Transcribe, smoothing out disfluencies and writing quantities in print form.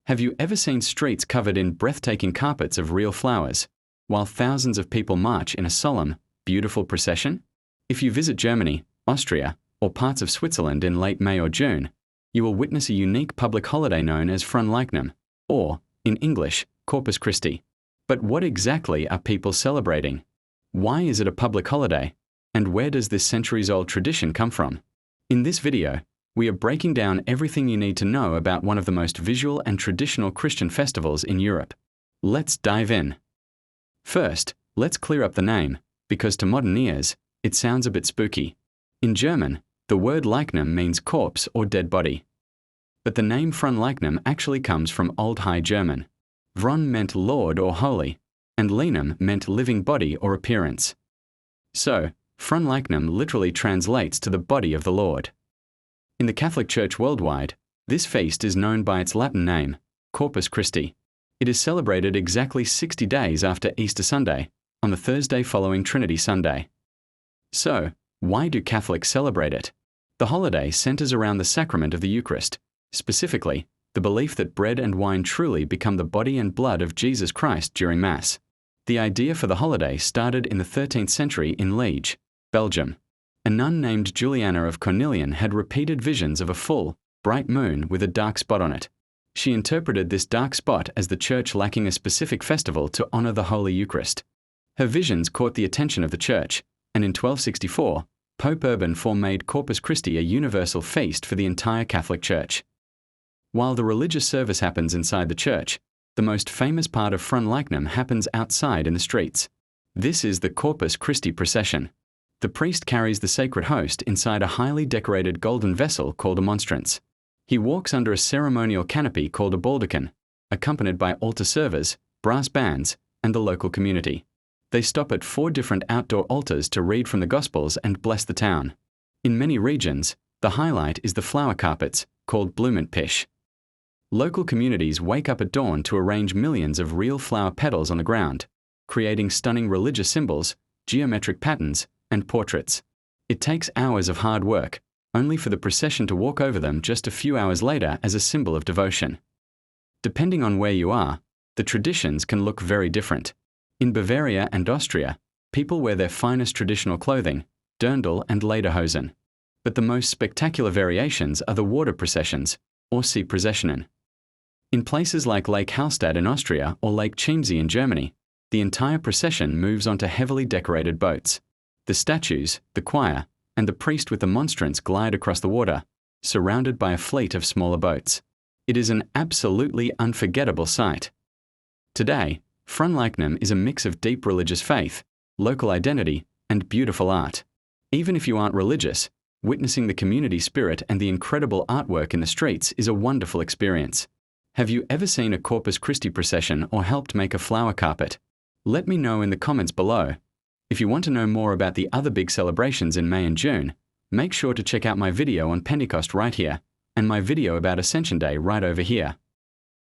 Have you ever seen streets covered in breathtaking carpets of real flowers, while thousands of people march in a solemn, beautiful procession? If you visit Germany, Austria, or parts of Switzerland in late May or June, you will witness a unique public holiday known as Fronleichnam, or, in English, Corpus Christi. But what exactly are people celebrating? Why is it a public holiday? And where does this centuries-old tradition come from? In this video, we are breaking down everything you need to know about one of the most visual and traditional Christian festivals in Europe. Let's dive in. First, let's clear up the name, because to modern ears, it sounds a bit spooky. In German, the word Leichnam means corpse or dead body. But the name Fronleichnam actually comes from Old High German. Fron meant Lord or holy, and Leichnam meant living body or appearance. So, Fronleichnam literally translates to the body of the Lord. In the Catholic Church worldwide, this feast is known by its Latin name, Corpus Christi. It is celebrated exactly 60 days after Easter Sunday, on the Thursday following Trinity Sunday. So, why do Catholics celebrate it? The holiday centers around the sacrament of the Eucharist, specifically, the belief that bread and wine truly become the body and blood of Jesus Christ during Mass. The idea for the holiday started in the 13th century in Liege, Belgium. A nun named Juliana of Cornelian had repeated visions of a full, bright moon with a dark spot on it. She interpreted this dark spot as the Church lacking a specific festival to honor the Holy Eucharist. Her visions caught the attention of the Church, and in 1264, Pope Urban IV made Corpus Christi a universal feast for the entire Catholic Church. While the religious service happens inside the church, the most famous part of Fronleichnam happens outside in the streets. This is the Corpus Christi procession. The priest carries the sacred host inside a highly decorated golden vessel called a monstrance. He walks under a ceremonial canopy called a baldachin, accompanied by altar servers, brass bands, and the local community. They stop at 4 different outdoor altars to read from the Gospels and bless the town. In many regions, the highlight is the flower carpets, called Blumenpisch. Local communities wake up at dawn to arrange millions of real flower petals on the ground, creating stunning religious symbols, geometric patterns, and portraits. It takes hours of hard work, only for the procession to walk over them just a few hours later as a symbol of devotion. Depending on where you are, the traditions can look very different. In Bavaria and Austria, people wear their finest traditional clothing, dirndl and lederhosen. But the most spectacular variations are the water processions, or Seeprozessionen. In places like Lake Hallstatt in Austria or Lake Chiemsee in Germany, the entire procession moves onto heavily decorated boats. The statues, the choir, and the priest with the monstrance glide across the water, surrounded by a fleet of smaller boats. It is an absolutely unforgettable sight. Today, Fronleichnam is a mix of deep religious faith, local identity, and beautiful art. Even if you aren't religious, witnessing the community spirit and the incredible artwork in the streets is a wonderful experience. Have you ever seen a Corpus Christi procession or helped make a flower carpet? Let me know in the comments below. If you want to know more about the other big celebrations in May and June, make sure to check out my video on Pentecost right here, and my video about Ascension Day right over here.